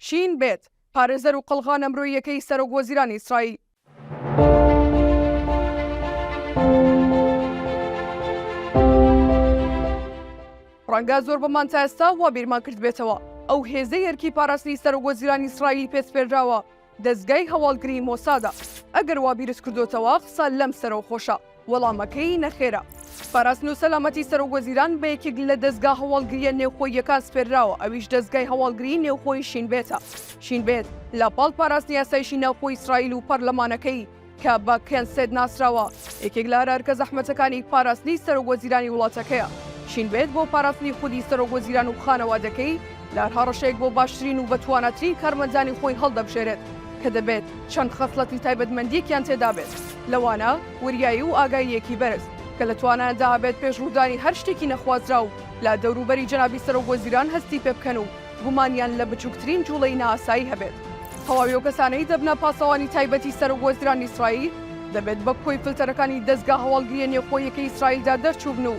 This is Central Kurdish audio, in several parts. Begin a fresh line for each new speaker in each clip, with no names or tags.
شین بێت پارێزەر و قەڵغان ئەمڕۆیەکەی سەرۆک وەزیرانی ئیسرائیل. ڕەنگە زۆر بەمان تا ئێستا وا بیرمان کرد بێتەوە ئەو هێزەی یەرکی پاراستنی سەرۆک وەزیرانی ئیسرائیل پێچپێدراوە دەستگای هەواڵگری مۆسادە. ئەگەر وا بیرت کردوتەوە قسە لەم سەرەوە خۆشە، وەڵامەکەی نەخێرە. پاراستن و سەلامەتی سەرۆک وەزیران بە یەکێک لە دەستگا هەواڵگریە نێوخۆییەکان سپێدراوە، ئەویش دەستگای هەواڵگری نێوخۆی شینبێتە. شینبێت لە پاڵ پاراستنی یاسایشی ناوخۆی ئیسرائیل و پەرلەمانەکەی کە بە کێنسێت ناسراوە یەکێک لە هەرارکە زەحمەتەکانی پاراستنی سەرۆک وەزیرانی وڵاتەکەیە. شینبێت بۆ پاراستنی خودی سەرۆک وەزیران و خانەوادەکەی لە هەر هەڕەشەیەک بۆ باشترین و بەتوانەترین کارمەندانی خۆی هەڵدەبژێرێت کە دەبێت چەند خەسڵەتی تایبەتمەندیەکیان تێدا بێت. لەوانە وریایی و ئاگاییەکی بەرز کە لە تواناندا بێت پێش ڕوودانی هەر شتێکی نەخوازرا و لە دەوروبەری جەنابی سەرۆک وەزیران هەستی پێ بکەن و گومانیان لە بچووکترین جوڵەی نائاسایی هەبێت. تەواوی کەسانەی دەبنە پاسەوانی تایبەتی سەرۆک وەزیرانی ئیسرائیل دەبێت بە کۆی فلتەرەکانی دەستگا هەواڵگریە نێوخۆیەکەی ئیسرائیلدا دەرچووبن و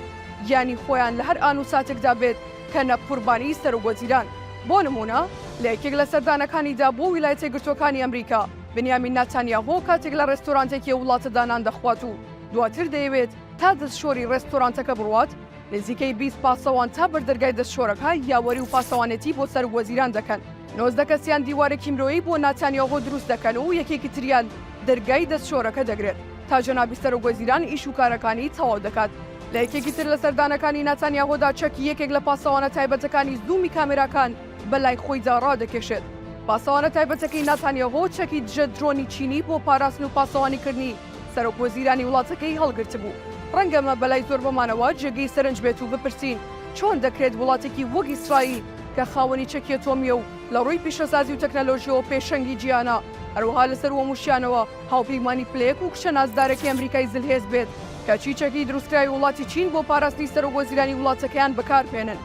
گیانی خۆیان لە هەر ئان و ساتێکدا بێت کە نەقوربانی سەرۆک وەزیران. بۆ نمونە لە یەکێک لە سەردانەکانیدا بۆ ویلایەتە یەکگرتووەکانی ئەمریکا بنیامین ناتانیاهۆ کاتێک لە ڕێستۆرانتێکی وڵاتەدا نان دەخوات و دواتر دەیەوێت تا دەستشۆری ڕێستۆرانتەکە بڕوات، نزیکەی 20 پاسەوان تا بەردەرگای دەستشۆرەکە یاوەری و پاسەوانێتی بۆ سەرۆک وەزیران دەکەن. 19 کەسیان دیوارێکی مرۆیی بۆ ناتانیاهۆ دروست دەکەن و یەکێکی تریان دەرگای دەستشۆرەکە دەگرێت تا جەنابی سەرۆک وەزیران ئیش و کارەکانی تەواو دەکات. لە یەکێکی تر لە سەردانەکانی ناتانیاهۆدا چەکی یەکێک لە پاسەوانە تایبەتەکانی زوومی کامێراکان بەلای خۆیدا ڕادەکێشێت. پاسەوانە تایبەتەکەی ناتانیاهۆ چەکی دژە درۆنی چینی بۆ پاراستن و پاسەوانیکردنی سەرۆک وەزیرانی وڵاتەکەی هەڵگرت بوو. ڕەنگەمە بەلای زۆر بەمانەوە جێگەی سەرنج بێت و بپرسین چۆن دەکرێت وڵاتێکی وەک ئیسرائیل کە خاوەنی چەکی ئەتۆمیە و لە ڕووی پیشەسازی و تەکنەلۆژیەوە پێشەنگی گیانە هەروەها لەسەر وەموشیانەوە هاوپەیمانی پلەیەک و کشە نازدارێکی ئەمریکای زلهێز بێت کە چیچەکی دروستکراوی وڵاتی چین بۆ پاراستنی سەرۆک وەزیرانی وڵاتەکەیان بەکاربێنن.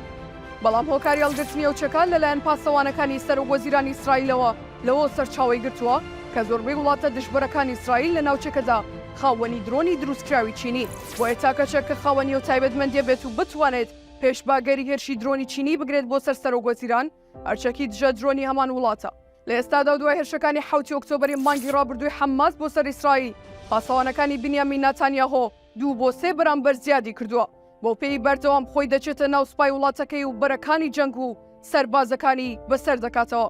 بەڵام هۆکاری هەڵگرتنی ئەو چەکان لەلایەن پاسەوانەکانی سەرۆک وەزیرانی ئیسرائیلەوە لەوە سەرچاوەی گرتووە کە زۆربەی وڵاتە دژبەرەکانی ئیسرائیل لە ناوچەکەدا خاوەنی درۆنی دروستکراوی چینی بۆیە تاکەچێک کە خاوەنی و تایبەتمەندیە بێت و بتوانێت پێشباگەری هێرشی درۆنی چینی بگرێت بۆ سەر سەرۆک وەزیران هەرچەکی دژە درۆنی هەمان وڵاتە. لە ئێستادا و دوای هێرشەکانی 7 ئۆکتۆبەری مانگی ڕابردووی حەماس بۆ سەر ئیسرائیل پاسەوانەکانی بنیامین ناتانیاهۆ 2 بۆ 3 بەرامبەر زیادی کردووە بۆ پێی بەردەوام خۆی دەچێتە ناو سوپای وڵاتەکەی و بەرەکانی جەنگ و سەربازەکانی بەسەر دەکاتەوە.